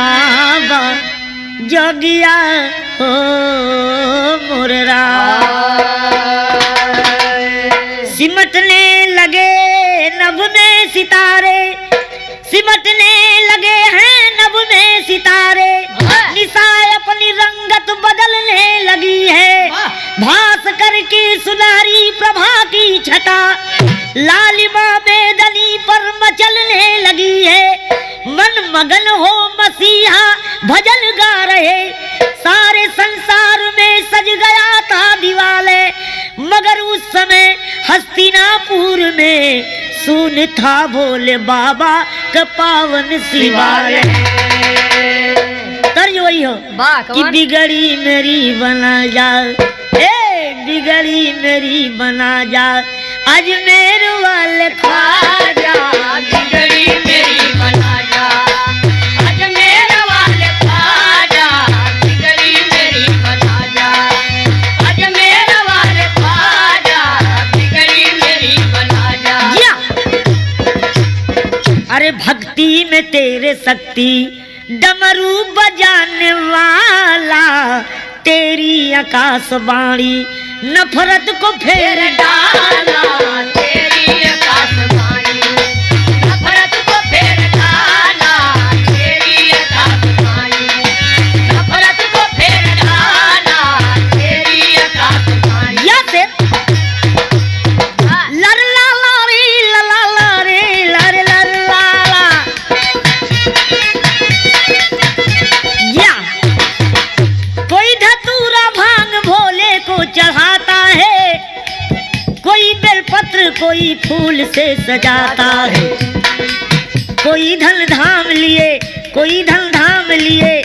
बाबा जोगिया हो मुर्रा। सिमटने लगे नभ में सितारे, सिमटने लगे हैं नभ में सितारे, निशाएं अपनी रंगत बदलने लगी है, भास्कर की सुनहरी प्रभा की छटा लालिमा बेदनी पर मचलने लगी है। मन मगन हो मसीहा भजन गा रहे, सारे संसार में सज गया था दिवाले, मगर उस समय हस्तिनापुर में सुन था भोले बाबा का पावन शिवालय। तर्ज वही हो कि बिगड़ी मेरी बना जा, ए बिगड़ी मेरी बना जा, अजमेर वाले ख्वाजा बिगड़ी मेरी बना जा, अजमेर वाले ख्वाजा बिगड़ी मेरी बना जा, अजमेर वाले ख्वाजा बिगड़ी मेरी बना जा। अरे भक्ति में तेरे शक्ति डमरू बजाने वाला, तेरी आकाशवाणी नफरत को फेर डाला, तेरी आकाशवाणी नफरत को फेर डाला, तेरी आकाशवाणी नफरत को फेर डाला, तेरी आकाशवाणी। या फिर लरला लारी लला लारे लर लर लाला, या कोई धतूरा भांग भोले को चढ़ाता है, कोई बेलपत्र कोई फूल से सजाता है, कोई धन धाम लिए कोई धन धाम लिए,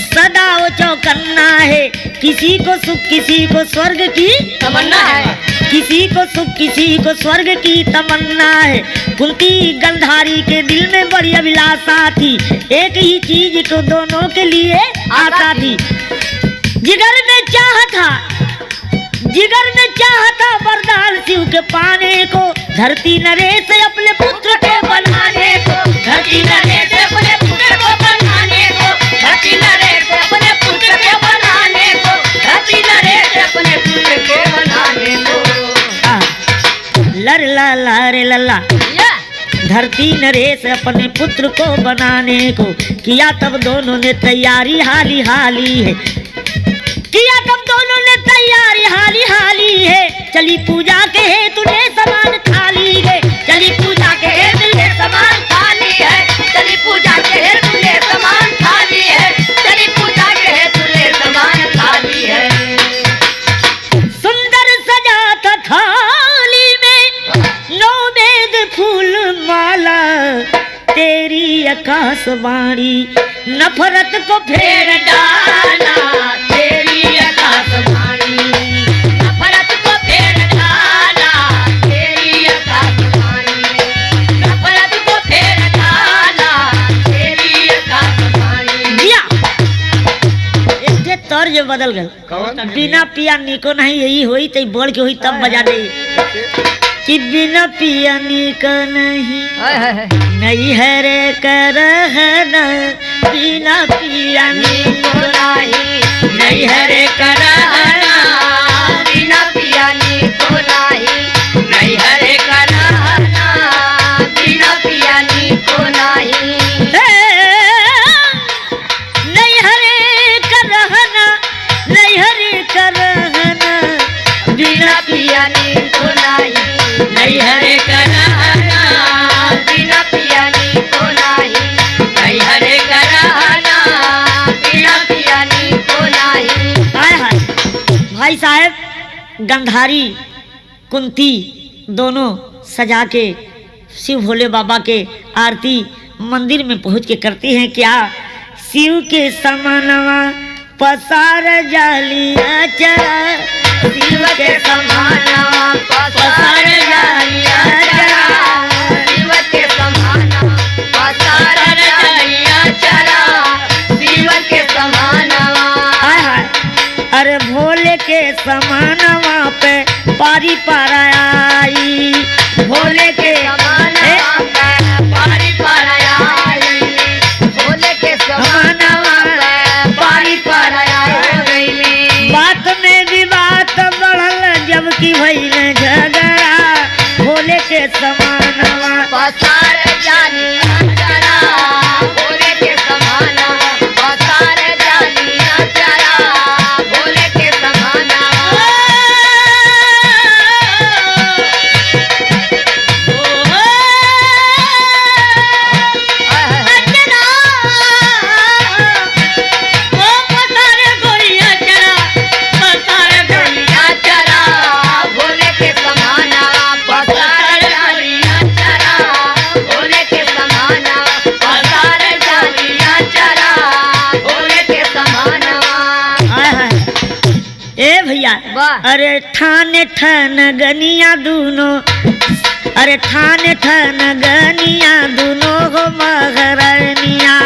सदा वो चौकन्ना है, किसी को सुख किसी को स्वर्ग की तमन्ना है, किसी को सुख किसी को स्वर्ग की तमन्ना है। कुंती गंधारी के दिल में बड़ी अभिलाषा थी, एक ही चीज को दोनों के लिए आता थी। जिगर में चाह था, जिगर में चाह था वरदान शिव के पाने को, धरती नरेश अपने पुत्र को बनाने को, धरती नरेश अपने पुत्र को बनाने को, धरती नरेश अपने पुत्र को बनाने को, धरती नरेश अपने पुत्र को बनाने को। लर ला ला रे लल्ला, धरती नरेश अपने पुत्र को बनाने को किया, तब दोनों ने तैयारी हाली हाली है, किया तब दोनों ने तैयारी हाली हाली है। चली पूजा के हेतु ने सामान खाली है, चली पूजा के हेतु ने सामान खाली है, चली पूजा के हेतु ने सामान खाली है, चली पूजा के हेतु ने सामान खाली है। सुंदर सजा था थाली में नौ वेद फूल माला, तेरी आकाशवाणी नफरत को फेर डाला, तेरी आकाशवाणी नफरत को फेर डाला, तेरी आकाशवाणी नफरत को फेर डाला, तेरी आकाशवाणी। एक तर्ज बदल गल, बिना पिया निको नहीं, यही हुई तो बोल के हुई तब बजा दे कि बिना पिया निको नहीं, नहीं है रे करहना, बिना पिया निको नहीं, नहीं है रे करहना, बिना पिया निको नहीं, नहीं है रे करहना, बिना पिया निको नहीं, नहीं है रे करहना, नहीं है रे करहना, बिना पिया निको नहीं, नहीं है रे करहना, बिना पिया निको नहीं, नहीं है रे करहना, बिना पिया निको नहीं। हाय हाय भाई साहब, गंधारी कुंती दोनों सजा के शिव भोले बाबा के आरती मंदिर में पहुंच के करती हैं क्या, शिव के समानवा पसार जालिया चरा, शिव के समानवा पसार जालिया चरा, शिव के समानवा पसार जालिया चरा, शिव के समानवा। अरे भोले के समानवा पे पारी पाराई, भोले के समानवा पे पारी पाराई, भोले के समानवा समानवा पसार जानी अचरा भोले के समानवा पसार जानी अचरा भोले के समानवा वाह। अरे ठाने ठन गनिया दूनो अरे ठाने ठन गनिया दूनो हो महारानिया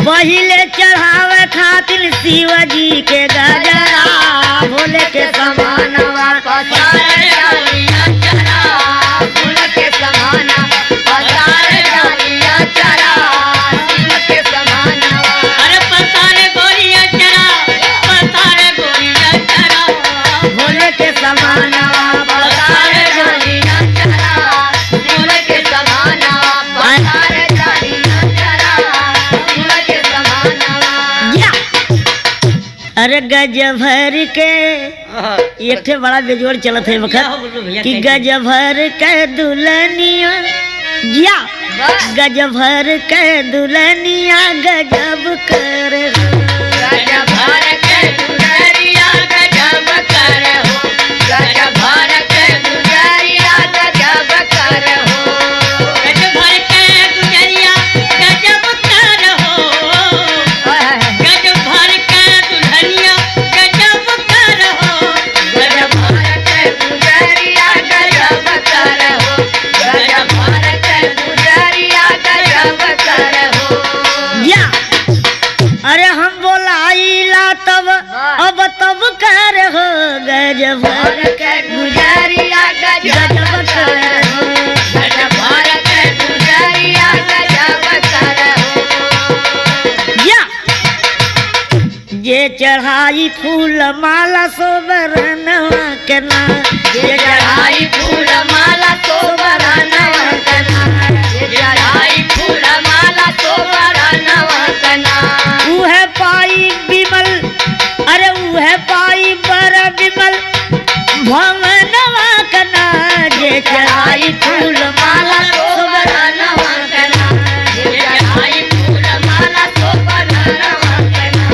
पहिले चढ़ावे खातिर शिव जी के गजरा भोले के समानवा अरे गज भर के एक ठे बड़ा बेजोड़ चलत है वक्त कि गज भर के दुल्हनिया जिया गज भर के दुल्हनिया गजब कर गजब भर के दुल्हनिया गजब कर हो गजब भर के दुल्हनिया गजब कर हो गजब भर के दुल्हनिया गजब कर हो गजब भर के दुल्हनिया गजब कर हो गजब भर के दुल्हनिया गजब कर हो गजब भर के दुल्हनिया गजब कर हो या अरे हम बोलाइला तब अब तब कर हो गज भर के गुजरिया गजब कर हो गजब भर के गुजरिया गजब कर हो या जे चढ़ाई फूल माला सोबरनवा के ना ये चढ़ाई फूल माला तो बरनवा कना ये चढ़ाई फूल माला तो बरनवा कना उहे पाई विमल अरे उहे पाई बर विमल भवनवा कना जे चढ़ाई फूल माला बरनवा कना ये चढ़ाई फूल माला तो बरनवा कना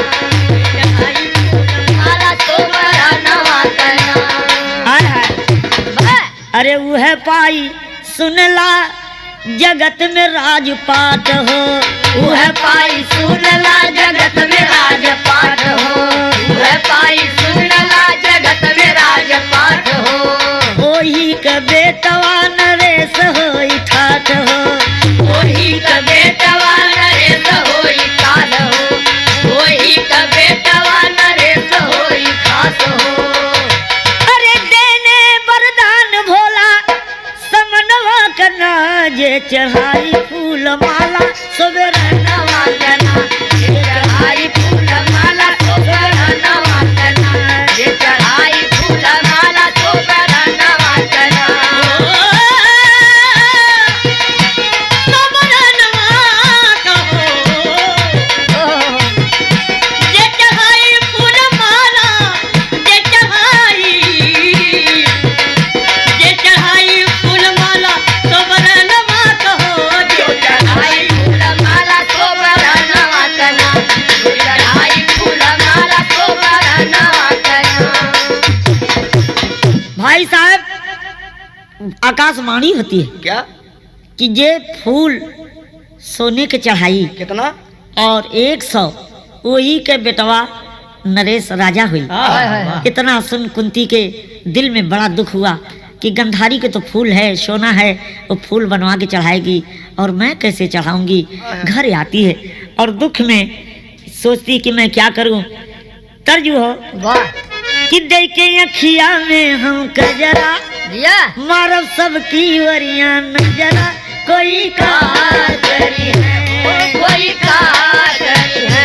ये चढ़ाई फूल माला तो बरनवा कना हाय हाय अरे उहे पाई सुनला जगत में राजपाट हो वह पाई सुनला जगत में राजपाट हो वह पाई सुनला जगत में राजपाट हो ओही के बेटवा नरेश होई ठाठ हो वही का बेटवा नरेश होई काल हो वही का बेटवा नरेश होई खास हो अरे देने वरदान भोला समनवा कना जे चढ़ाई फूल माला सुबरनवा कना ये चढ़ाई फूल माला सुबरनवा कना ये चढ़ाई फूल माला सुबरनवा कना भाई साहब आकाशवाणी होती है क्या कि जे फूल सोने के चढ़ाई कितना और 100 वही के बेटवा नरेश राजा हुई। इतना सुन कुंती के दिल में बड़ा दुख हुआ कि गंधारी के तो फूल है, सोना है, वो फूल बनवा के चढ़ाएगी और मैं कैसे चढ़ाऊंगी। घर आती है और दुख में सोचती कि मैं क्या करूं। तर्ज हो वाह कि देखे अखिया में हम कजरा दिया मारब सबकी वरिया नजरा कोई का करी है कोई का करी है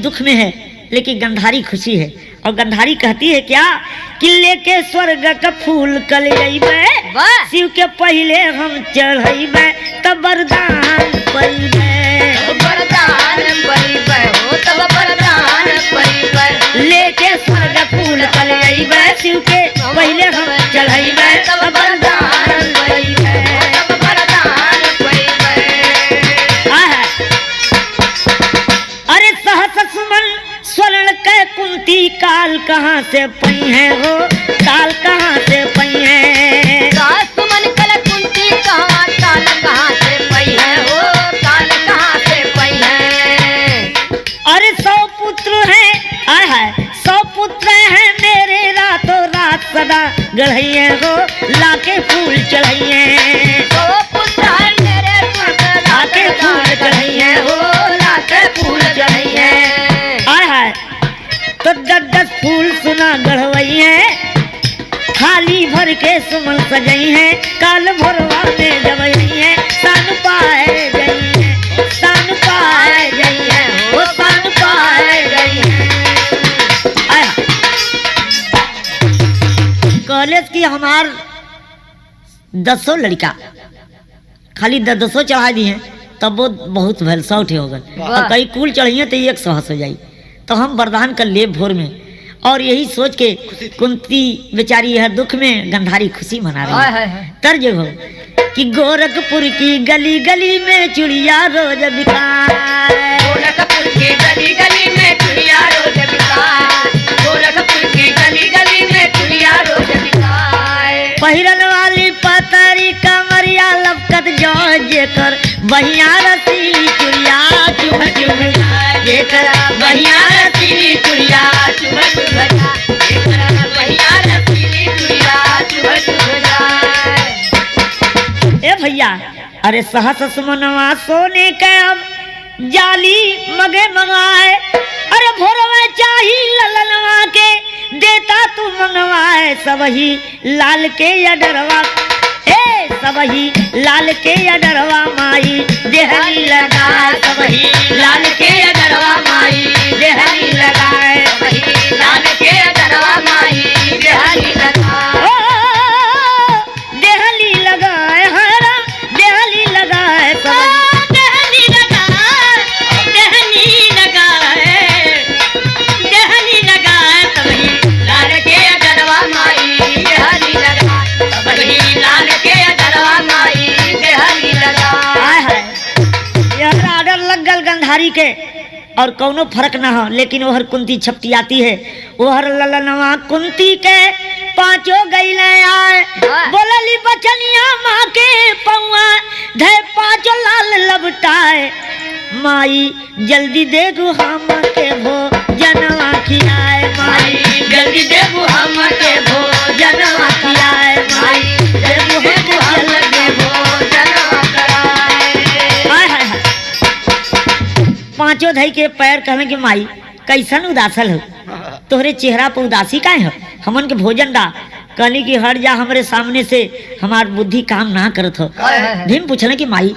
दुख में है लेकिन गंधारी खुशी है। और गंधारी कहती है क्या कि लेके स्वर्ग का फूल कल जइबे, वाह। शिव के पहले हम चढ़इबे तब वरदान पइबे। वरदान पइबे हो तब वरदान पइबे। लेके स्वर्ग फूल कल जइबे, शिव के पहले हम चढ़इबे तब वरदान पइबे। तब वरदान पइबे। अरे सहस सुमन स्वर्ण के कुंती काल कहाँ से पई है हो, काल कहाँ से पई है। सुमन कल कुंती कहाँ काल कहाँ से पई है हो, काल कहाँ से पई है। अरे 100 पुत्र हैं, आय 100 पुत्र हैं मेरे, रातों रात सदा गढ़इए हो, लाके फूल चढ़इए। 100 पुत्र हैं मेरे, लाके फूल चढ़इए हो, लाके फूल चढ़इए। आय तो 10-10 फूल सुना गढ़वई है, थाली भर के सुमन सजई है, काल भोरवा में जबई है, सान पाए गई है, सान पाए गई है, वो सान पाए गई है। कॉलेज की हमार 10 लड़का खाली 10 चढ़ा दी है तब वो बहुत भल 100 हो गए, और कई कुल चढ़िए तो 100 हो जाई। तो हम वरदान कर ले भोर में, और यही सोच के कुंती बेचारी है दुख में, गंधारी खुशी मना रही है। तर्ज हो कि गोरखपुर की गली गली में चुड़िया रोज बिकाए, गोरखपुर की गली गली में चुड़िया रोज बिकाए, गोरखपुर की गली गली में चुड़िया रोज बिकाए। पहिरन वाली पतरी कमरिया लपकत जो जेकर बहिया रसीली चुड़िया चुभ चुभ जेकर बहिया रसीली चुड़िया चुभ चुभ जाए, जेकर बहिया रसीली चुड़िया चुभ चुभ जाए। ए भैया अरे सहस सुमनवा सोने के अब जाली मगे मंगाए, अरे भोरवा चाही ललनवा के देता तू मंगवाए, सबही लाल के अडरवा ए सबही लाल के अडरवा माई देहली लगाए, सबही लाल के अडरवा माई देहली लगाए, सबही लाल के अडरवा माई देहली लगाए। देहली लगाए हरा देहली लगाए, सबही देहली लगाए, देहली लगाए, देहली लगाए, सबही लाल के अडरवा माई देहली लगाए, सबही लाल के अडरवा माई देहली लगाए। यह आर्डर लग गल गंधारी के और कौनो फर्क ना हो, लेकिन वहर कुंती छपटी आती है, वहर ललनवा कुंती के पांचों गईले आए, बोलली बचनिया माँ के पौआ धे पांचों लाल लबटाए, माई जल्दी दे गु हम के भो जनवा खिलाए, माई जल्दी देबू हम के भोजनवा खिलाए, माई जल्दी देबू हम के भोजनवा कराए। हाय हाय हाय। पांचों धई के पैर कहने के माई कैसन उदासल हो, तोहरे चेहरा पर उदासी काहे हो, हमन के भोजन दा। कहली कि हट जा हमरे सामने से, हमार बुद्धि काम ना करत हो। भीम पूछले कि माई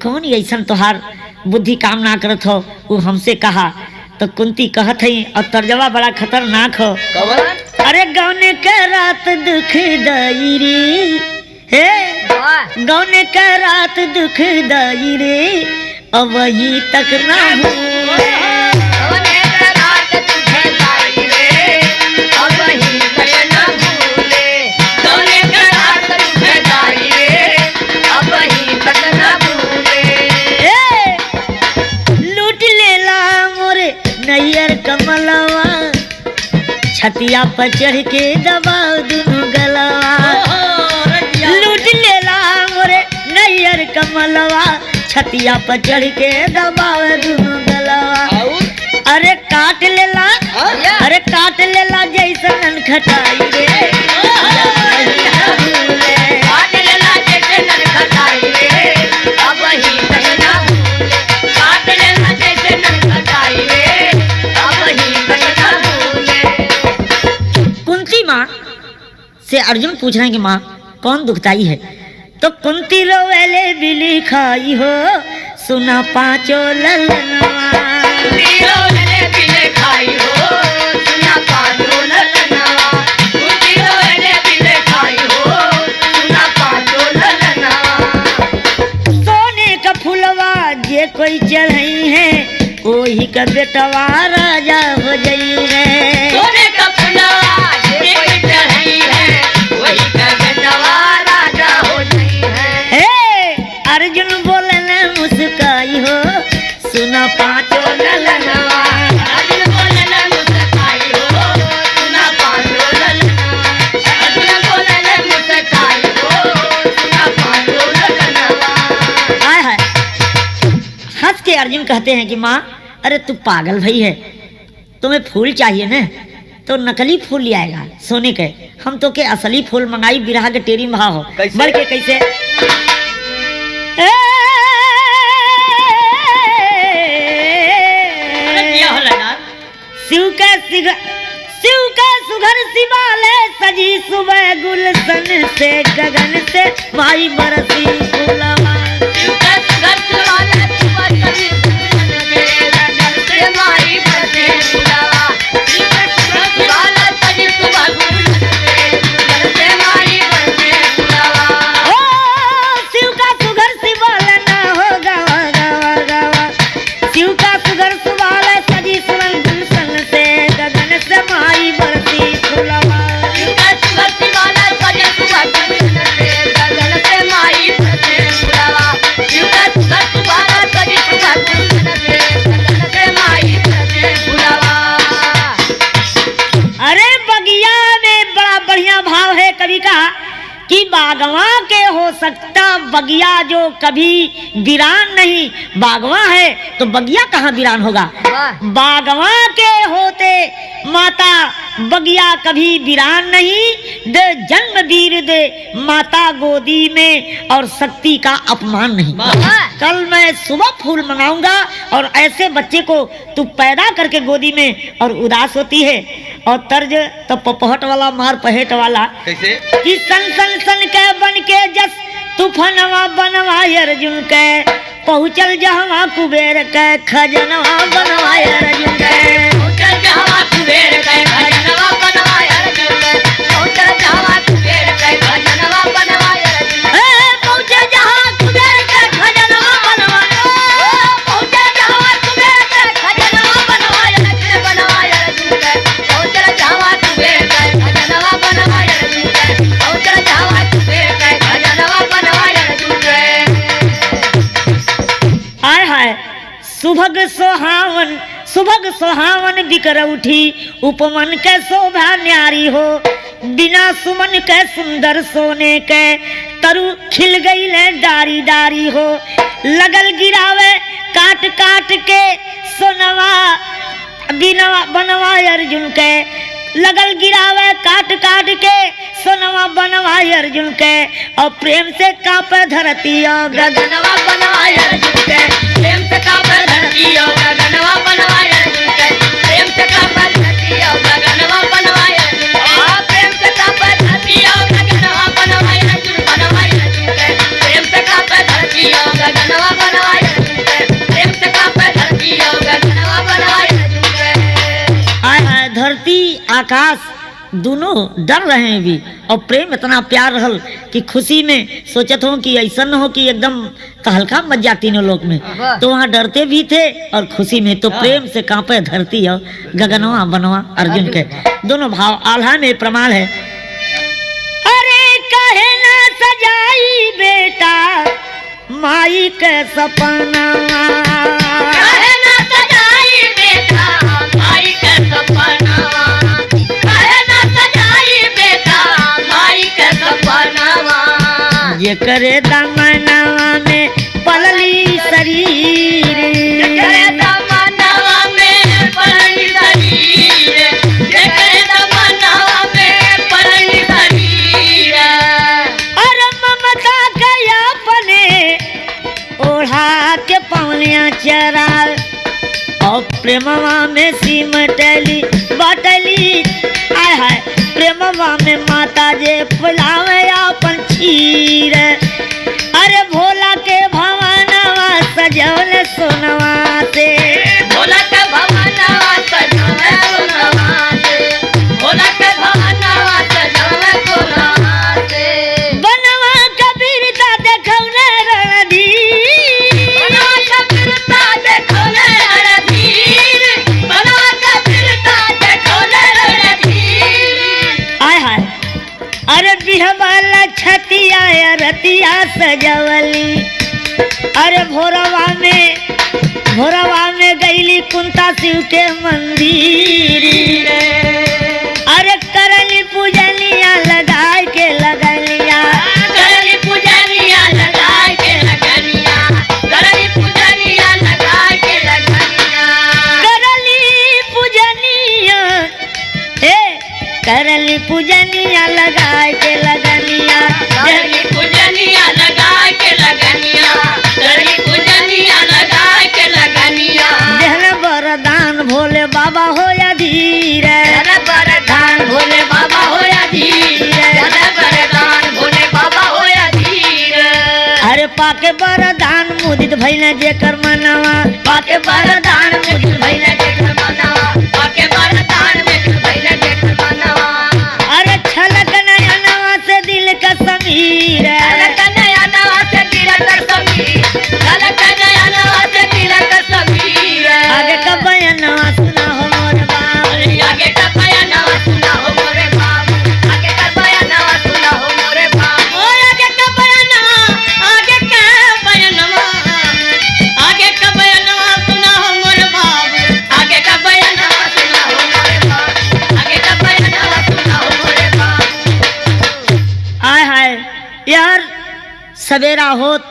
कौन ऐसन तोहार बुद्धि काम ना करत हो, वो हमसे कहा। तो कुंती कहत है और तर्जवा बड़ा खतरनाक हो, अरे गौने के रात दुख दई रे, हे गौने के रात दुख दई रे, अब वही तक ना भूले। लूट लेला मोरे नैयर कमलवा, छतिया पर चढ़ के दबाव दुनु गलवा, लूट लेला मोरे नैयर कमलवा, छतिया पर चढ़ के दबाव दुनु गलवा, अरे काट लेला, अरे काट लेला जैसन खटाई रे, काट लेला जैसे नरखटाई रे, अब ही तक ना भूले, काट लेला जैसे नरखटाई रे, अब ही तक ना भूले। कुंती माँ से अर्जुन पूछ रहे हैं कि माँ कौन दुखताई है, तो कुंती रोवेले बिली खाई हो, सुना पांचों ललनवा, जियो रे बिले खाई हो सुना पाँचों ललनवा जियो रे बिले खाई हो सुना पाँचों ललनवा सोने का फुलवा जे कोई चढ़ई है वही का बेटवा राजा हो जई है। सोने का फुलवा जे कोई चढ़ई है वही का बेटवा राजा हो गई है। हे अर्जुन बोलने मुस्काई हो सुना पाँचों ललनवा। अर्जुन बोलने मुस्काई हो सुना पाँचों ललनवा अर्जुन बोलने मुस्काई हो सुना पाँचों ललनवा। आय हाय हंस के अर्जुन कहते हैं कि माँ अरे तू पागल भई है, तुम्हें फूल चाहिए ना तो नकली फूल ले आएगा सोने के, हम तो के असली फूल मंगाई बिरहा के टेरी महा हो। कैसे? बल्कि कैसे क्या होला ना शिव के सुघर शिवालय सजी सुबह गुलशन से गगन से माई बरसी फूलवा। ओ शिव का सुघर शिवालय ना हो गावा गावा गावा, शिव का सुघर शिवालय सजी सुबह गुलशन से गगन से माई बरसी फूलवा। अरे बगिया में बड़ा बढ़िया भाव है कवि का कि बागवा के हो सकता बगिया जो कभी वीरान नहीं, बागवा है तो बगिया कहाँ वीरान होगा। बागवा के होते माता बगिया कभी वीरान नहीं, दे जन्म वीर दे माता गोदी में और शक्ति का अपमान नहीं। कल मैं सुबह फूल मंगाऊंगा और ऐसे बच्चे को तू पैदा करके गोदी में और उदास होती है और तर्ज तो पपहट वाला मार पहेट वाला कैसे? कि सन सन सन के बन के जस तूफानवा बनवा अर्जुन के पहुँचल जहवा कुबेर के खजनवा बनवा अर्जुन के। पहुँचे जहाँ कुबेर के खजनवा बनवा। हाय हाय सुभग सोहावन बिकर उठी उपमन के शोभा न्यारी हो, बिना सुमन के सुंदर सोने के तरु खिल गई ले डारी डारी हो। लगल गिरावे काट काट के सोनवा बिनवा बनवा अर्जुन के, लगल गिरावे काट काट के सोनवा बनवा अर्जुन के और प्रेम से कांपे धरती और गगनवा बनवा अर्जुन के। प्रेम से कापर धरती और गगनवा बनवाए अर्जुन के प्रेम से कापर धरती और गगनवा बनवाए अर्जुन के प्रेम से कापर धरती और गगनवा बनवाए अर्जुन के प्रेम से कापर धरती और गगनवा बनवाए अर्जुन के प्रेम से कापर धरती और गगनवा बनवाए अर्जुन के। हाय हाय धरती आकाश दोनों डर रहे हैं भी और प्रेम इतना प्यार रहल कि खुशी में सोचत हो कि ऐसा न हो कि एकदम तहलका मच जाती तीनों लोग में, तो वहाँ डरते भी थे और खुशी में तो प्रेम से कांपे धरती और गगनवा बनवा अर्जुन के। दोनों भाव आल्हा में प्रमाण है। अरे कहे ना सजाई बेटा माई के सपना, कहे ना सजाई बेटा माई के सपनावा कहे ना सजाई बेटा माई के सपनावा ये करे दामनवा में पलली शरीर, करे दमनवा में पलनी शरीर करे दमनवा में पलनी शरीर और ममता के अपने ओढ़ा के पौलिया चरा और प्रेमवा में सिमटली बटली। आय हाय प्रेमवा में माता जे फुलावे अपन क्षीर, अरे भोला के भवनवा सजौल सोनवा से भोला का मंदिरिया सजवली। अरे भोरवा में गईली कुंता शिव के मंदिर। अरे करली पूजनिया लगाए के लगलिया। करली पूजनिया लगाए के लगनिया, करली पूजनिया लगाए के लगनिया, करली पूजनिया करली पूजनिया लगाए के लगनिया। करली पूजनिया लगाए के लगनिया, करली पूजनिया लगाए के लगनिया। देहन वरदान भोले बाबा होया धीर। धन वरदान भोले बाबा होया धीर, धन वरदान भोले बाबा होया धीर। अरे पाके वरदान मुदित भइले जेकर मनवा। पाके वरदान मुझ भइले जेकर मनवा, पाके वरदान मुझ भइले जेकर मनवा। अरे छलक नयनवा से दिल का समीर। झलक नया नवा से तिलक समीर, झलक नया नवा से तिलक समीर। आगे का बयानवा सुना हो मोर बाप। आगे का बयानवा सुना हो मोरे बाबू, आगे का बयानवा सुना हो मोरे बाबू। आगे का बयानवा, आगे का बयानवा, आगे का बयानवा सुना हो मोरे बाबू, आगे का बयानवा सुना हो मोरे बाबू, आगे का बयानवा सुना हो मोरे बाबू। आय हाय यार सवेरा होत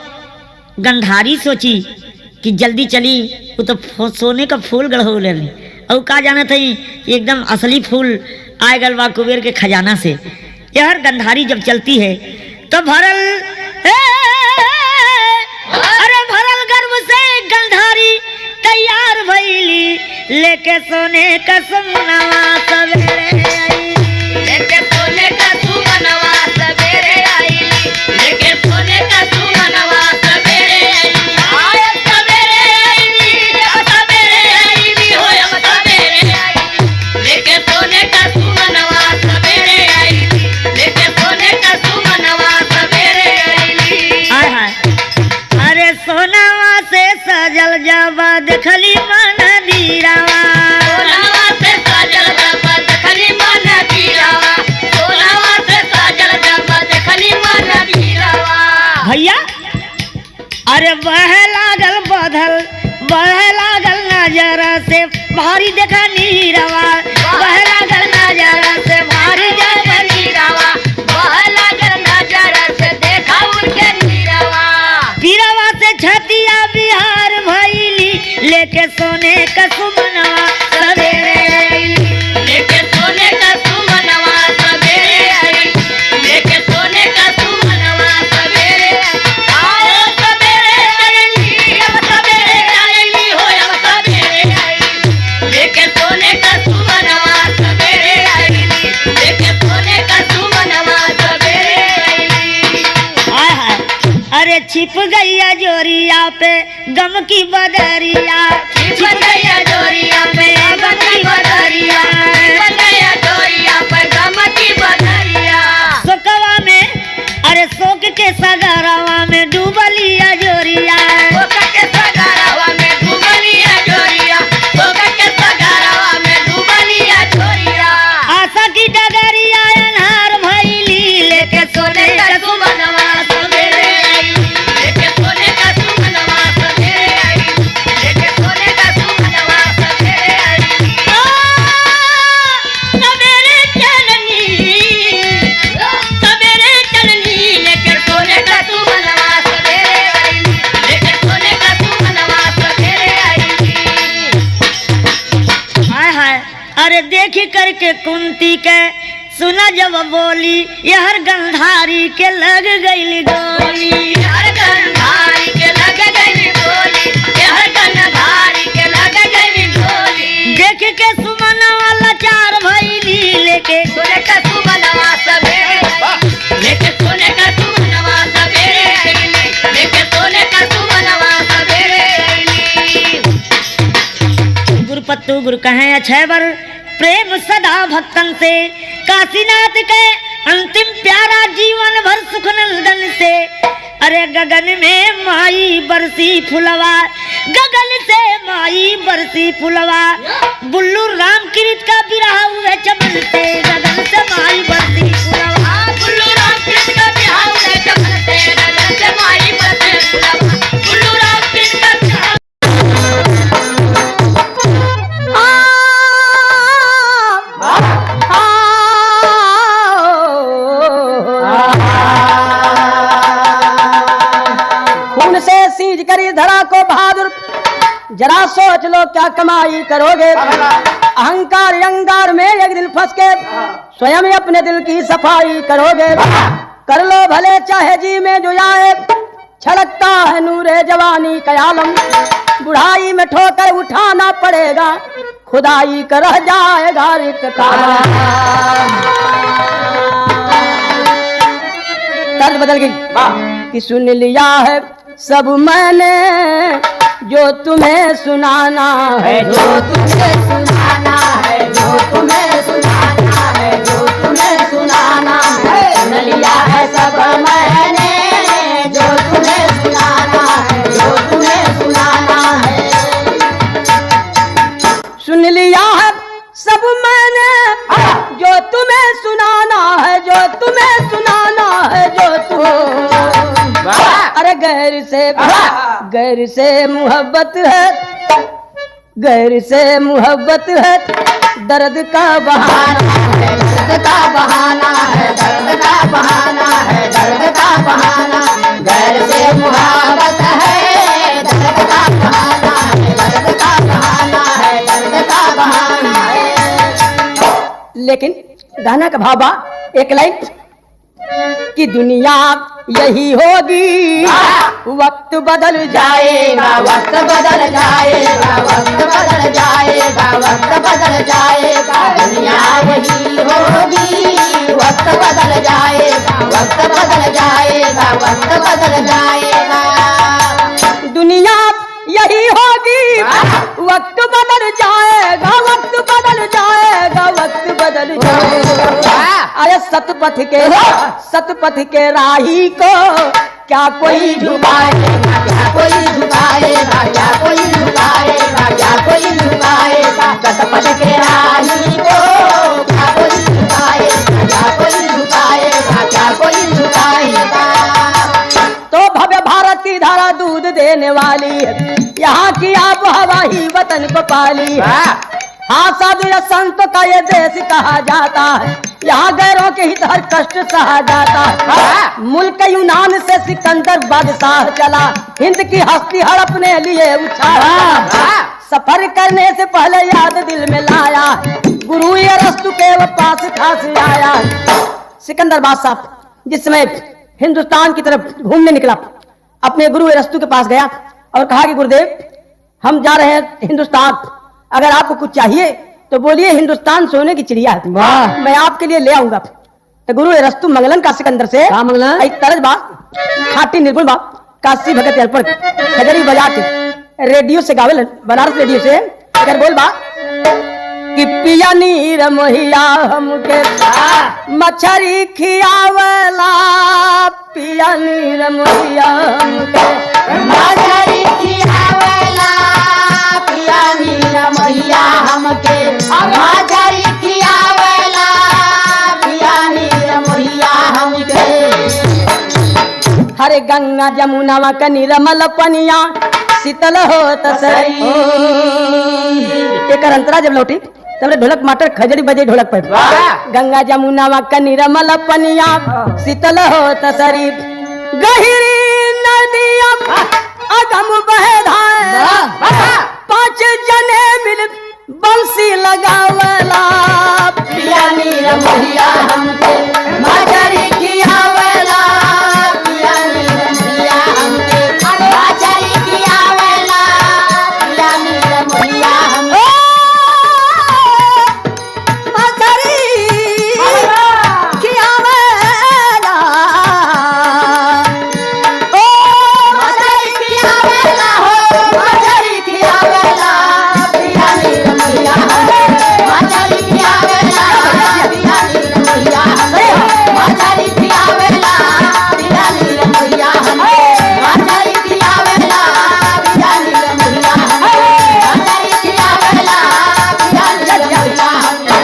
गंधारी सोची कि जल्दी चली। वो तो सोने का फूल गढ़ो लेनी और का जाना थी एकदम असली फूल आए गल बा कुबेर के खजाना से। यार गंधारी जब चलती है तो भरल अरे भरल गर्भ से गंधारी तैयार भइली लेके सोने का सुमनवा सवेरे आई। लेके सोने का सुमनवा सवेरे आईली, लेके सोने का सुमनवा सवेरे आईली। आय सवेरे आईली, सवेरे आईली, होय अब सवेरे आईली। लेके सोने का सुमनवा सवेरे आईली, लेके सोने का सुमनवा सवेरे आईली। हाय हाय अरे सोनावा से सजल जावा देखली मन दीरावा। सोनावा से सजल जावा देखली मन दीरावा, सोनावा से सजल जावा देखली मन दीरावा। भैया अरे बह लागल नजर से भारी देखा नीरवा। बह लागल नजर से भारी देखा नीरावा, बह लागल नजर से देखा उनके नीरावा। पीरावा से छतिया बिहार भइली लेके सोने का सुमनवा सवेरे आईली। लेके सोने का सुमनवा सवेरे आई, लेके सोने का सुमनवा सवेरे आई। आओ सवेरे आईली, अब सवेरे आईली, होय अब सवेरे आई। लेके सोने का सुमनवा सवेरे आईली, लेके सोने का सुमनवा सवेरे आईली। हाय हाय अरे छिप गैया जोरिया पे गम की बदरिया। छिप गया डोरिया पे गम की बदरिया, छिप गया डोरिया पे गम की बदरिया। सोकवा में अरे शोक के सगरवा में डूबलिया जोरिया। सोका के सगारावा में डूबलिया डोरिया, सोका के सगारावा में डूबलिया डोरिया। आशा की डगरिया अनहार भइली लेके सोने का सुमनवा सवेरे आई, लेके सोने का सुमनवा सवेरे आई, लेके सोने का सुमनवा सवेरे आई। सवेरे चलनी लेके सोने का सुमनवा सवेरे आई, लेके सोने का सुमनवा सवेरे आई। हाय हाय अरे देखी करके कुंती के सुना जब बोली यहर गंधारी के लग गई गोली। हर गंधारी के लग गई गोली, हर गंधारी के लग गई गोली। देख के सुमनवा लाचार भइली लेके सोने का सुमनवा सवेरे आई, लेके सोने का सुमनवा सवेरे आई, लेके सोने का सुमनवा सवेरे आई। गुरुपत्तु गुरु कहे अक्षय बर प्रेम सदा भक्तन से। काशीनाथ के अंतिम प्यारा जीवन भर सुख नंदन से। अरे गगन में माई बरसी फुलवा, गगन से माई बरसी फुलवा। बुल्लू राम किरित का बिरहा हुए चमन से, गगन से माई बरसी फुलवा। बुल्लू राम कृष्ण का बिहाव है चमन से। जरा सोच लो क्या कमाई करोगे। अहंकार अंगार में एक दिन फंस के स्वयं अपने दिल की सफाई करोगे। कर लो भले चाहे जी में जो आए, छलकता है नूरे जवानी का आलम। बुढ़ाई में ठोकर उठाना पड़ेगा, खुदाई कर रह जाएगा रिक्त कालम। तर्ज बदल गई कि सुन लिया है सब मैंने जो तुम्हें सुनाना है, जो तुम्हें सुनाना है, जो तुम्हें सुनाना है, जो तुम्हें सुनाना है। सुन लिया है सब मैंने जो तुम्हें सुनाना है, जो तुम्हें सुनाना है। सुन लिया है सब मैंने जो तुम्हें सुनाना है, जो तुम्हें सुनाना है, जो तुम। अरे गैर से मोहब्बत है, गैर से मोहब्बत है, दर्द का बहाना है, दर्द का बहाना है, दर्द का बहाना है, दर्द का बहाना। घर से मुहाबत है, दर्द का बहाना है, दर्द का बहाना है, दर्द का बहाना है। लेकिन गाना का भावा एक लाइन कि दुनिया यही होगी, वक्त बदल जाएगा, वक्त बदल जाएगा, वक्त बदल जाएगा, वक्त बदल जाएगा। दुनिया यही होगी, वक्त बदल जाएगा, वक्त बदल जाएगा, वक्त बदल जाएगा। दुनिया यही होगी, वक्त बदल जाएगा, वक्त बदल जाएगा, वक्त बदल जाएगा। अरे सतपथ के राही को क्या कोई झुकाएगा, क्या कोई झुकाएगा, क्या कोई झुकाएगा, क्या कोई झुकाएगा। सतपथ के राही को क्या कोई झुकाएगा, क्या कोई झुकाएगा, क्या कोई झुकाएगा। तो भव्य भारत की धारा दूध देने वाली है, यहाँ की आब हवा ही वतन को पाली है। हाँ साधु या संतों का ये देश कहा जाता है, यहाँ गैरों के हित हर कष्ट सहा जाता है। मुल्क यूनान से सिकंदर बादशाह चला, हिंद की हस्ती हड़पने लिए उछाला। सफर करने से पहले याद दिल में लाया, गुरु अरस्तु के वो पास खास आया। सिकंदर बादशाह जिस समय हिंदुस्तान की तरफ घूमने निकला, अपने गुरु अरस्तु के पास गया और कहा कि गुरुदेव हम जा रहे हैं हिंदुस्तान, अगर आपको कुछ चाहिए तो बोलिए, हिंदुस्तान सोने की चिड़िया है, मैं आपके लिए ले आऊंगा। तो गुरु अरस्तु मंगलन का सिकंदर से एक तरज बात खाटी निर्गुण बात काशी भगत अर्पण खजरी बजा के रेडियो से गावेल, बनारस रेडियो से अगर बोल बा कि पिया नीर मोहिया हमके मछरी खियावला, पिया नीर मोहिया हमके मछरी खियावला, पिया नीर मोहिया हमके मछरी खियावला, पिया नीर मोहिया हमके। हरे गंगा जमुना का निर्मल पनिया शीतल हो तसरी। एक अंतरा जब लौटी तब ढोलक माटर खजड़ी बजे ढोलक पर, गंगा जमुना का निर्मल पनिया शीतल हो तसरी। गहिरी नदिया अगम बहे धारा, पांच जने मिल बंसी लगावला, पिया नीर मोहिया हमके मछरी खियावला, पिया नीर मोहिया हमके मछरी खियावला, पिया नीर मोहिया हमके मछरी खियावला, ओ मछरी खियावला हो, मछरी खियावला, पिया नीर मोहिया हमके मछरी खियावला, पिया नीर मोहिया हमके मछरी खियावला, पिया नीर मोहिया हमके मछरी खियावला, पिया नीर मोहिया हमके मछरी खियावला, पिया नीर मोहिया हमके।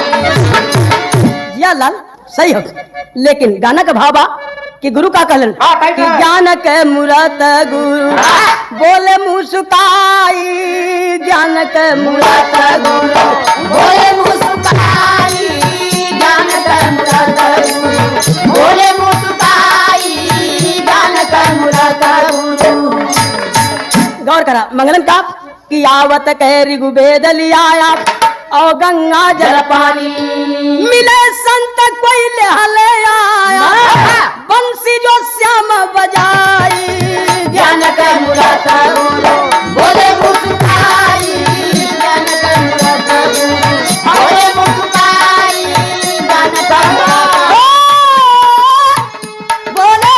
या लाल सही हो, लेकिन गाना का भावा कि गुरु का कहलन कि ज्ञान के मूरत गुरु बोले मुस्काई, ज्ञान के मूरत गुरु बोले मुस्काई, ज्ञान कर मुराद गुरु बोले मुस्काई, ज्ञान कर मुराद गुरु। गौर करा मंगलन का कि आवत कह ऋग्वेद लियाया और गंगा जल पानी मिले संत कोई ले आया बंसी जो श्याम बजाई ज्ञान का मुराद बोले मुस्काई ज्ञान का मुराद बोले मुस्काई ज्ञान का बोले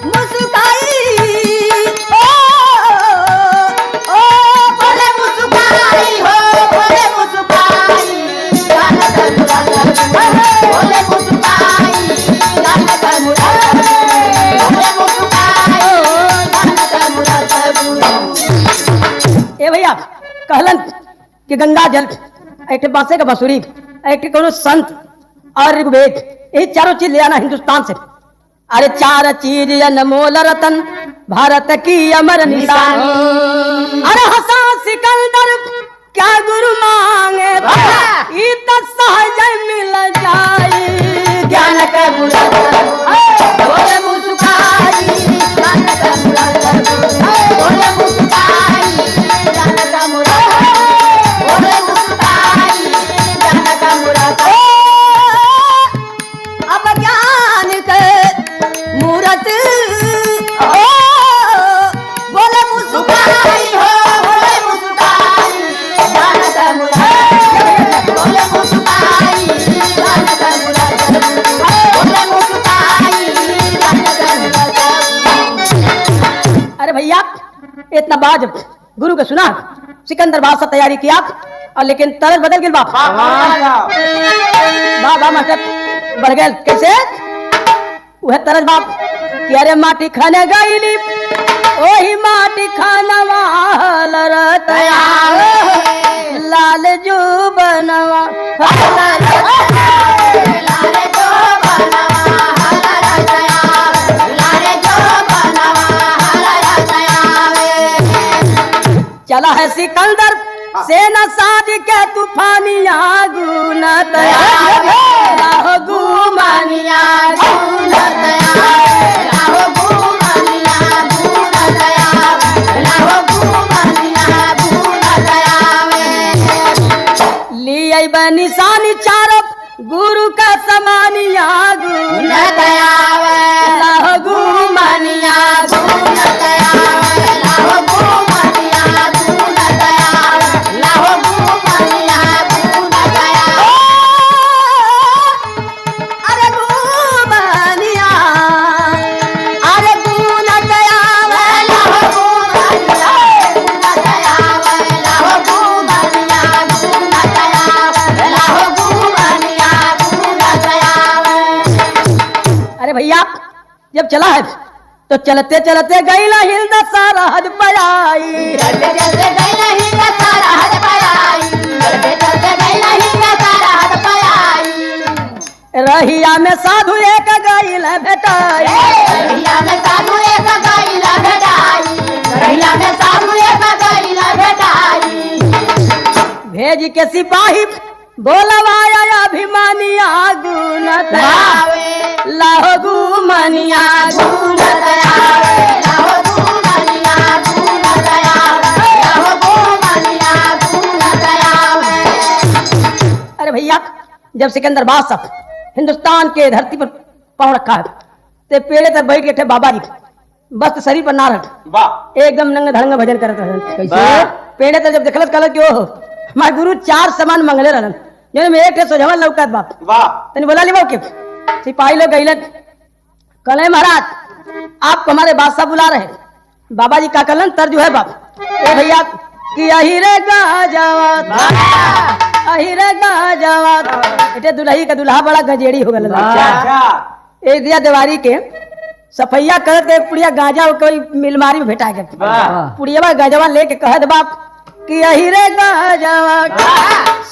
मुस्काई बोले मुस्काई हो बोले मुस्काई ज्ञान का मुराद बोले मुस्काई ज्ञान का मुराद बोले मुस्काई ज्ञान का मुराद। ए भैया कहलन कि गंगा जल एक बासे का बसुरी एक कोनो संत और ऋग्वेद यही चारों चीज ले आना हिंदुस्तान से। अरे चार चीज अनमोल रतन भारत की अमर निशान। अरे हसा सिकंदर क्या गुरु मांगे इत सहज मिल जाई ज्ञान का मुराद बोले मुस्काई ज्ञान का मुराद बोले मुस्काई ज्ञान का मुराद बोले मुस्काई ज्ञान का मुराद। अब ज्ञान के मूरत बोले मुस्काई हो बोले मुस्काई ज्ञान का मुराद बोले मुस्काई ज्ञान का मुराद बोले मुस्काई ज्ञान का मुराद। अरे भैया इतना बात जब गुरु को सुना सिकंदर बादशाह तैयारी किया और लेकिन तरस बदल गई बाप बाबा मास्टर बढ़ गए कैसे वह तरस बाप कि अरे माटी खाने गईली ओही माटी खाना वाला रतया लाल जो बनवा लाल जो बनवा रतया लाल जो बनवा रतया चला है सिकंदर सेना साज के तूफानिया गुनतया राहो गुमानिया गुनतया राहो गुमानिया गुनतया राहो गुमानिया गुनतया लियै बनिशानी चारप गुरु का समानिया गुनतया राहो गुमानिया गुनतया राहो गुमानिया गुनतया राहो गुमानिया गुनतया अरे गुमानिया अरे गुनतया राहो गुमानिया गुनतया राहो गुमानिया गुनतया राहो गुमानिया गुनतया। अरे भैया जब चला है तो चलते चलते गईला हिंद सारा हद पयाई चलते चलते गईला हिंद सारा हद पयाई चलते चलते गईला हिंद सारा हद पयाई रहिया में साधु एक गईला भेटाई रहिया में साधु एक गईला भेटाई रहिया में साधु एक गईला भेटाई भेज के सिपाही बोलवाया अभिमानिया गुनतया लाहो गुमानिया गुनतया लाहो गुमानिया गुनतया लाहो गुमानिया गुनतया। अरे भैया जब सिकंदर बादशाह हिंदुस्तान के धरती पर पहुंच रखा है तो पेड़े तक बैठ के थे बाबा जी बस शरीर पर ना रख एकदम नंगे धड़ंगे भजन करते रहे कैसे पेड़े तक जब देखलत कहलत कि ओह हमारे गुरु चार सामान मंगले रहन जो में एक सोझवा लौकत बाप तनी बोला ली बाप के सिपाही लोग गईले कहले महाराज आप हमारे बादशाह बुला रहे बाबा जी का कहलन तर जो है बाप ए भैया कि अही रे गाजावत अही रे गाजावत बेटे दुल्ही का दुल्हा बड़ा गजेड़ी हो गल ए दिया दिवारी के सफैया करत के पुड़िया गाजा कोई मिलमारी में भेटा के पुड़िया गाजवा लेके कहत बाप कि अही रे गाजावा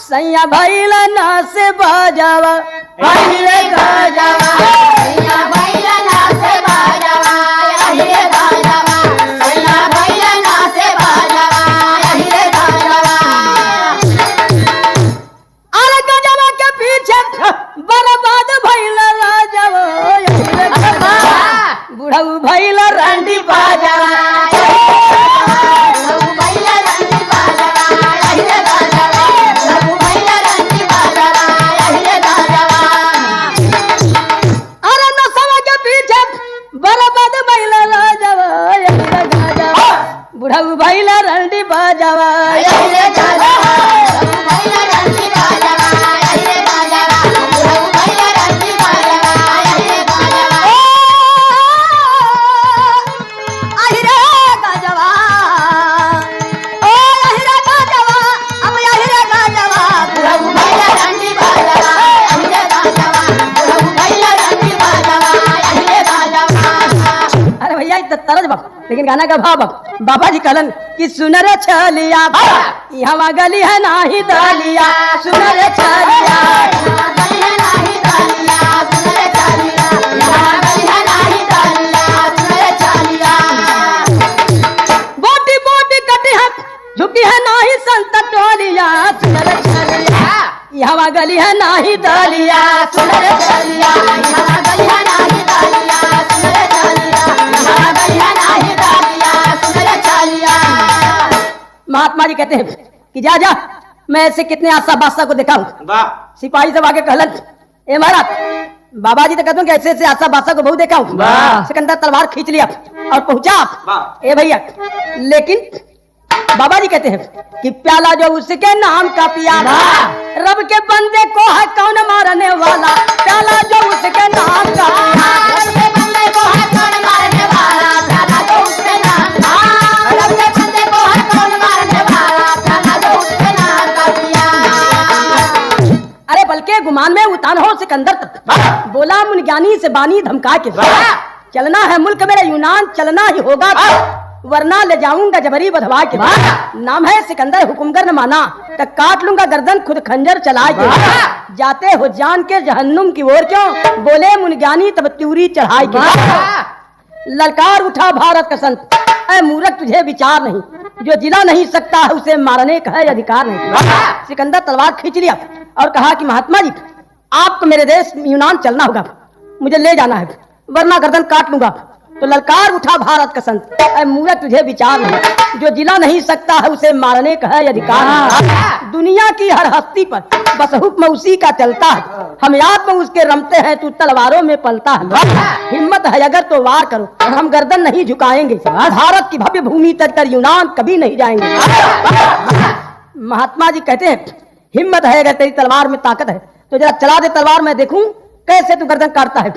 सैया भैला ना से बाजावा अही रे गाजावा सैया भैला ना से बाजावा अही रे गाजावा सैया भैला ना से बाजावा अही रे गाजावा। अरे गाजावा के पीछे बर्बाद भैला राजावा अही रे गाजावा बुढ़ऊ भैला रंडी बाजावा बुढ़ऊ भैला रंडी बरबद बैला राजवा यही गाजवा बुढ़ऊ भैला रंडी बाजवा तरज बाप लेकिन गाना का भाव बाबा जी कहलन कि सुनर छलिया यहाँ गली है नाही दलिया सुनर छलिया बोटी बोटी कटी है झुकी है नाही संत टोलिया सुनर छलिया यहाँ गली है नाही दलिया सुनर छलिया यहाँ गली है नाही दलिया सुनर छलिया महात्मा जी कहते हैं कि जा जा मैं ऐसे कितने आशा बादशाह को देखा हूँ सिपाही सब आगे कहलन ए महाराज बाबा जी तो कहते हैं कि ऐसे ऐसे आशा बादशाह को बहुत देखा हूँ सिकंदर तलवार खींच लिया और पहुंचा ए भैया लेकिन बाबा जी कहते हैं कि प्याला जो उसके नाम का पिया रब के बंदे को है कौन मारने वाला प्याला जो उसके नाम का रब के बंदे को है कौन मारने वाला प्याला जो उसके नाम का रब के बंदे को है कौन मारने वाला प्याला जो उसके नाम का पिया अरे बल्कि गुमान में उतान हो सिकंदर तक बोला मुनज्ञानी से बानी धमका के चलना है मुल्क मेरे यूनान चलना ही होगा वरना ले जाऊंगा जबरी बधवा के नाम है सिकंदर हुकुमगर न माना तो काट लूंगा गर्दन खुद खंजर चला के जाते हो जान के जहन्नुम की ओर क्यों बोले मुनज्ञानी तब त्यूरी चढ़ाई के ललकार उठा भारत का संत ऐ मूर्ख तुझे विचार नहीं जो जिला नहीं सकता है उसे मारने का है अधिकार नहीं सिकंदर तलवार खींच लिया और कहा कि महात्मा जी आपको मेरे देश यूनान चलना होगा मुझे ले जाना है वरना गर्दन काट लूंगा तो ललकार उठा भारत का संत ऐ मूर्ख तुझे विचार नहीं जो जिला नहीं सकता है उसे मारने का है अधिकार दुनिया की हर हस्ती पर बस हुक्म उसी का चलता है हम याद में उसके रमते हैं तू तलवारों में पलता है हिम्मत है अगर तो वार करो हम गर्दन नहीं झुकाएंगे भारत की भव्य भूमि तक कर यूनान कभी नहीं जाएंगे महात्मा जी कहते हैं हिम्मत है अगर तेरी तलवार में ताकत है तो जरा चला दे तलवार मैं देखूं कैसे तू गर्दन काटता है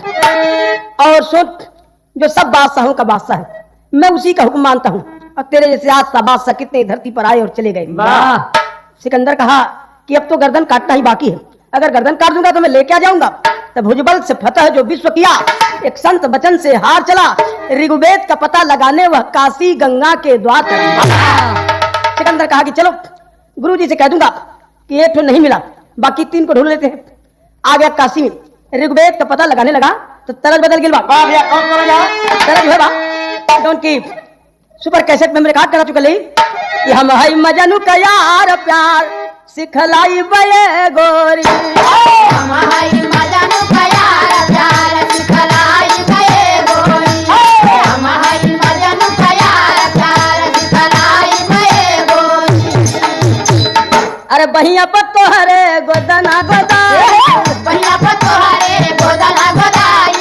और सोच जो सब बादशाहों का बादशाह है मैं उसी का हुक्म मानता हूँ और तेरे जैसे आज सा बादशाह कितने धरती पर आए और चले गए सिकंदर कहा कि अब तो गर्दन काटना ही बाकी है अगर गर्दन काट दूंगा तो मैं लेके आ जाऊंगा तब भुजबल से फतह जो विश्व किया एक संत वचन से हार चला ऋग्वेद का पता लगाने वह काशी गंगा के द्वार सिकंदर कहा कि चलो गुरुजी से कह दूंगा कि एक तो नहीं मिला बाकी 3 को ढूंढ लेते हैं आ गया काशी में ऋग्वेद का पता लगाने लगा तो तरज बदल गिल तरज है बा की सुपर कैसेट में रिकॉर्ड करा चुका ले कि हम है मजनू का यार प्यार सिखलाई बये गोरी हम है मजनू का यार प्यार सिखलाई बये गोरी हम है मजनू का यार प्यार सिखलाई बये गोरी अरे बहिया पर तोहरे गोदना गोदा बहिया पर तोहरे गोदना गोदाई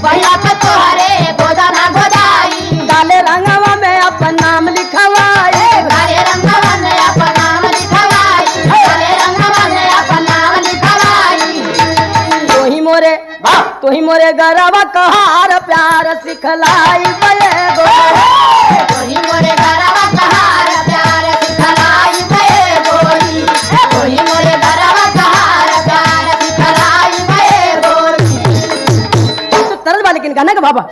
बहिया पर तोहरे गोदना गोदाई काले रंगवा में अपन नाम लिखवाए काले रंगवा में अपन नाम लिखवाई काले रंगवा में अपन नाम लिखवाई तो ही मोरे गरवा कहार प्यार सिखलाई बये गोरी तो ही मोरे गरवा कहार प्यार सिखलाई बये गोरी तो ही मोरे गरवा कहार प्यार सिखलाई बये गोरी तो तरल वाले लेकिन गाना का बाबा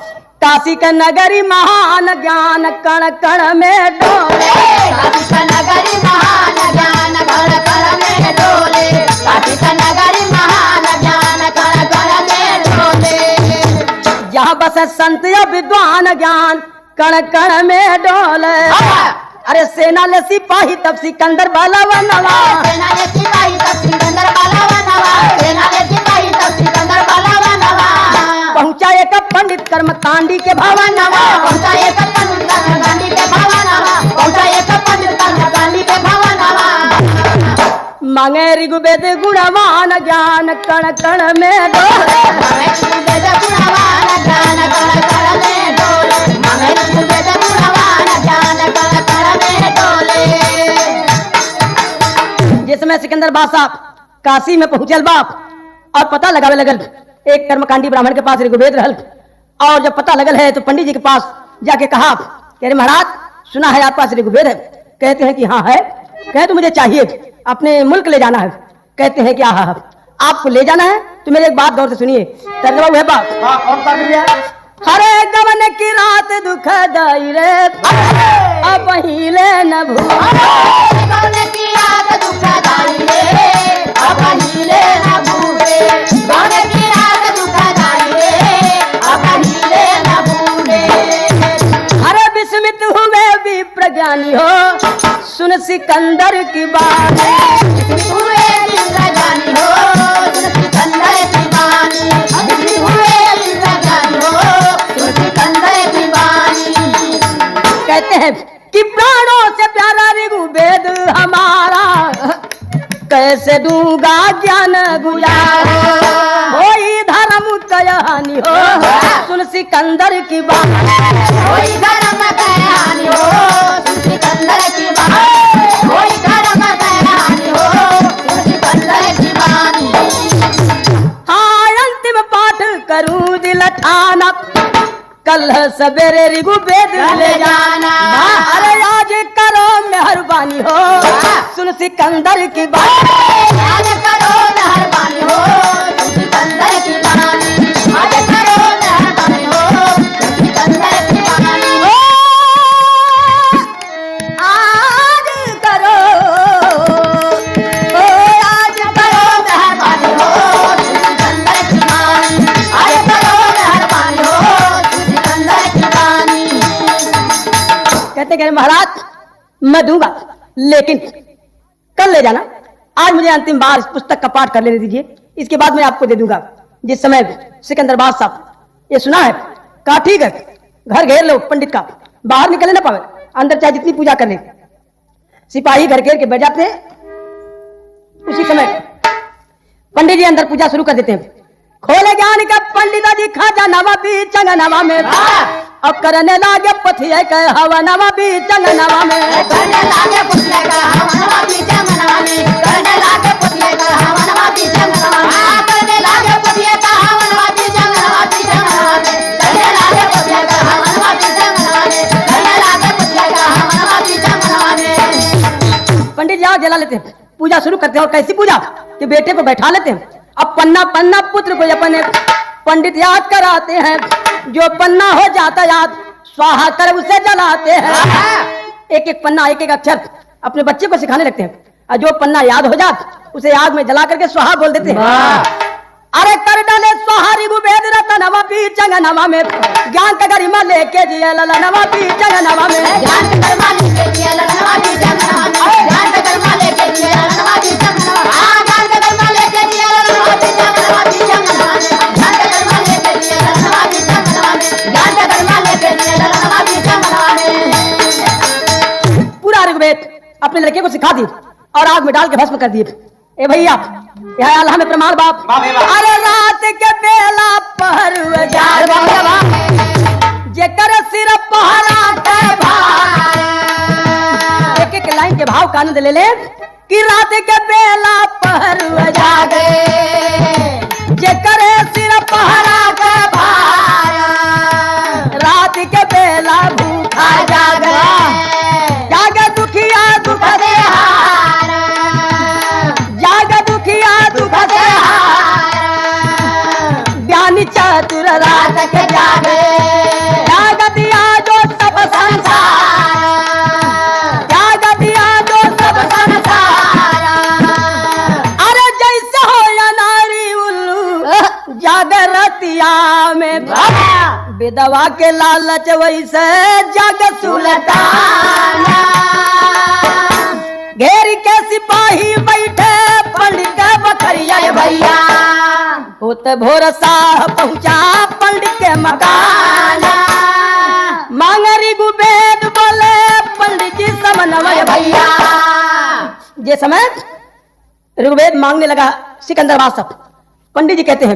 काशी का नगरी महान ज्ञान कण कण में डोले काशी का नगरी महान ज्ञान कण कण में डोले काशी का नगरी महान ज्ञान कण कण में डोले यहाँ बस संत या विद्वान ज्ञान कण कण में डोले अरे सेना ले सिपाही तब सिकंदर बालावा नवा सेना ले सिपाही तब सिकंदर बालावा नवा सेना ले सिपाही तब सिकंदर बालावा नवा पहुंचा एक पंडित कर्म तांडी के भवन नवा पहुंचा एक पंडित कर्म तांडी के भवन नवा पहुंचा एक पंडित कर्म तांडी के भवन नवा मांगे ऋग्वेद गुणवान ज्ञान कण कण में डोले। जिस समय सिकंदर बादशाह काशी में पहुंचल बाप और पता लगावे लगल, एक कर्मकांडी ब्राह्मण के पास ऋग्वेद रहल, और जब पता लगल है तो पंडित जी के पास जाके कहा कि अरे महाराज सुना है आपके पास ऋग्वेद है? कहते हैं कि हाँ है। कहे तो मुझे चाहिए, अपने मुल्क ले जाना है। कहते हैं कि हाँ आपको ले जाना है तो मेरी एक बात गौर से सुनिए। तर्जमा हुआ बात, हरे गमन की रात दुख दाई रे अब हिले न हरे विस्मित हुए भी प्रज्ञानी हो सुन सिकंदर की बात। कहते हैं कि प्राणों से प्यारा ऋग्वेद हमारा कैसे दूंगा ज्ञान गुजारा। कोई धर्म कहानी हो सुन सिकंदर की बात। हाँ अंतिम पाठ करूं दिल ठाना कल सवेरे ऋग्वेद ले जाना। अरे आज करो मेहरबानी हो सुन सिकंदर की बात। आज करो मेहरबानी हो सुन सिकंदर की बात। आज करो मेहरबानी हो सुन सिकंदर की बात। आज करो मेहरबानी हो सुन सिकंदर की बात। आज करो मेहरबानी हो कहते कह महाराज मैं दूंगा लेकिन कल ले जाना। आज मुझे अंतिम बार इस पुस्तक का पाठ कर लेने दीजिए, इसके बाद मैं आपको दे दूंगा। जिस समय सिकंदर बादशाह ये सुना है कहा ठीक है घर घेर लो पंडित का, बाहर निकलने ना पावे, अंदर चाहे जितनी पूजा कर ले। सिपाही घर घेर के बैठ जाते हैं। उसी समय पंडित जी अंदर पूजा शुरू कर देते हैं। खोले ज्ञान का पंडिता जी खाजा नवा भी चंगनवा में अब करने लागे पथिया के हवा नवा भी चंगनवा में। करने लागे पथिया के हवा नवा भी चंगनवा में। करने लागे पथिया के हवा नवा भी चंगनवा में। करने लागे पथिया के हवा नवा भी चंगनवा भी चंगनवा में। करने लागे पथिया के हवा नवा भी चंगनवा में। करने लागे पथिया के हवा नवा भी चंगनवा में। पंडित जी जला लेते हैं, पूजा शुरू करते हैं। और कैसी पूजा कि बेटे को बैठा लेते हैं, अब पन्ना पन्ना पुत्र को अपने पंडित याद कराते हैं। जो पन्ना हो जाता याद स्वाहा कर उसे जलाते हैं। एक एक पन्ना एक एक अक्षर अपने बच्चे को सिखाने लगते हैं, और जो पन्ना याद हो जाता उसे आग में जला करके स्वाहा बोल देते हैं। अरे कर डाले स्वाहा ऋग्वेद रतनवा भी चंगनवा में। ज्ञान का गरिमा लेके जिया ललनवा भी चंगनवा में। ज्ञान का गरिमा लेके जिया ललनवा भी चंगनवा में। ज्ञान का गरिमा लेके जिया ललनवा भी चंगनवा में। ज्ञान का गरिमा लेके जिया ललनवा भी चंगनवा भी चंगनवा में। ज्ञान का गरिमा लेके जिया ललनवा भी चंगनवा में। ज्ञान का गरिमा लेके जिया ललनवा भी चंगनवा में। पूरा ऋग्वेद अपने लड़के को सिखा दी और आग में डाल के भस्म कर दिए। ए भैया यह अल्लाह में प्रमाण बाप। अरे रात के बेला पहर जेकर सिर पहरा के भार। एक एक लाइन के भाव का आनंद ले ले कि रात के बेला पहर जागे जेकर सिर पहरा के भार। रात के बेला भूखा जागे जागे दुखिया दुख से हार। जागे दुखिया दुख से हार। ज्ञानी चतुर रात के जागे जागतिया जो सब संसार। जागतिया जो सब संसार। अरे जैसे हो या नारी उल्लू जागरतिया में विधवा के लालच वैसे जग सुलताना। घेर के सिपाही बैठे पंडित के बखरिया भैया। होत भोर साह पहुंचा पंडित के मकान। मांग ऋग्वेद बोले पंडित जी समन्वय भैया। जे समय ऋग्वेद मांगने लगा सिकंदर बादशाह। पंडित जी कहते हैं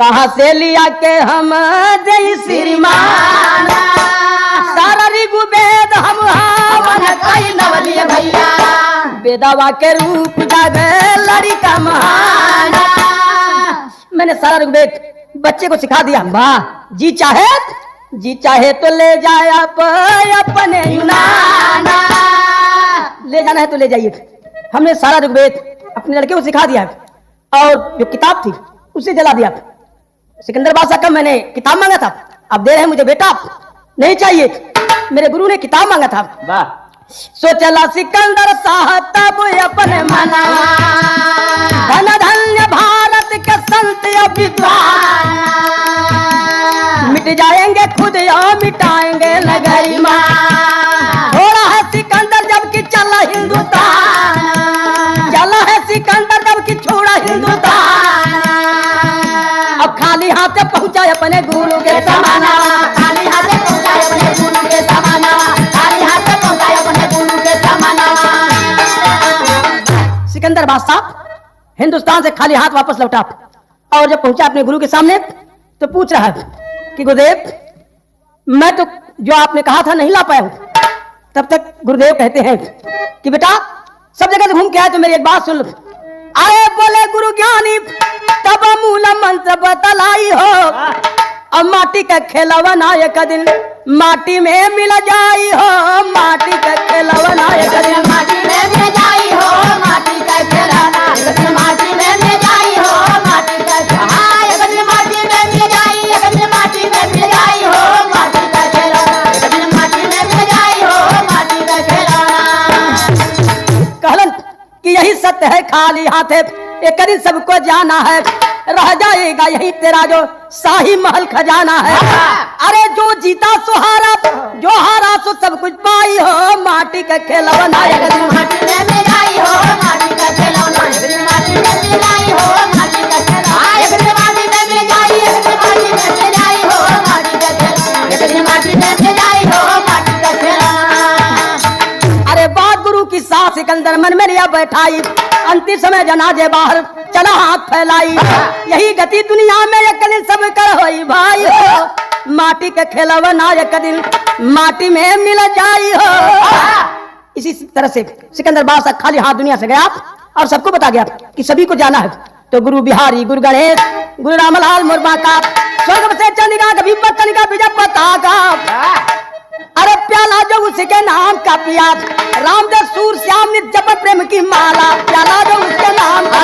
कहाँ से लिया के हम जय श्रीमान सारा ऋग्वेद हम हवन कई नवलिय भैया वेदवा के रूप जागे लड़का महान। मैंने सारा ऋग्वेद बच्चे को सिखा दिया। वाह जी चाहे तो ले जाए आप अपने यूनान, ले जाना है तो ले जाइए। हमने सारा ऋग्वेद अपने लड़के को सिखा दिया और जो किताब थी उसे जला दिया। सिकंदर बादशाह का मैंने किताब मांगा था, अब दे रहे हैं मुझे बेटा नहीं चाहिए। मेरे गुरु ने किताब मांगा था। वाह सो चला सिकंदर शाह तब अपने मना धन धन्य भारत के संत विद्वान मिट जाएंगे खुद या मिटाएंगे नगरी माँ। थोड़ा है सिकंदर जबकि चला हिंदुस्तान, चला है सिकंदर जबकि छोड़ा हिंदुस्तान। अब खाली हाथ से पहुंचा अपने गुरु के समाना, खाली हाथ से पहुंचा अपने गुरु के समाना, खाली हाथ से पहुंचा अपने गुरु के समाना। सिकंदर बादशाह हिंदुस्तान से खाली हाथ वापस लौटा और जब पहुंचा अपने गुरु के सामने तो पूछ रहा है कि गुरुदेव मैं तो जो आपने कहा था नहीं ला पाया हूं। तब तक गुरुदेव कहते हैं कि बेटा सब जगह से घूम के आए तो मेरी एक बात सुन लो। आए बोले गुरु ज्ञानी तब मूल मंत्र बतलाई हो, अब माटी का खेलवना एक दिन माटी में मिल जाई हो, माटी का खेलवना एक दिन माटी में मिल जाई हो, माटी का खेलवना एक दिन माटी में मिल जाई हो, माटी का खेलवना एक दिन माटी में मिल जाई, एक दिन माटी में मिल जाई हो, माटी का खेलवना एक दिन माटी में मिल जाई हो, माटी का खेलवना। कहलन कि यही सत्य है खाली हाथ है एक दिन सबको जाना है, रह जाएगा यही तेरा जो शाही महल खजाना है। अरे जो जीता सो हारा, जो हारा सो सब कुछ पाई हो, माटी का खिलौना एक दिन माटी में मिलाई हो, माटी का खिलौना एक दिन माटी में मिलाई हो, माटी का खिलौना एक दिन माटी में मिलाई, एक दिन माटी में मिलाई हो, माटी का खिलौना एक दिन माटी में मिलाई हो, माटी का खिलौना। अरे बात गुरु की सास सिकंदर मन में लिया बैठाई, अंतिम समय जनाजे बाहर चला हाथ फैलाई। यही गति दुनिया में एक दिन सब कर होई भाई हो, माटी के खिलौना एक दिन माटी में मिल जाई हो। इसी तरह से सिकंदर बादशाह खाली हाथ दुनिया से गया और सबको बता गया कि सभी को जाना है। तो गुरु बिहारी, गुरु गणेश, गुरु रामलाल मुर्मा का स्वर्ग से चंद्रिका कभी पतन का विजय पताका। अरे प्याला जो उसके नाम का पिया, रामदेव सूर श्याम ने जप प्रेम की माला, प्याला जो उसके नाम का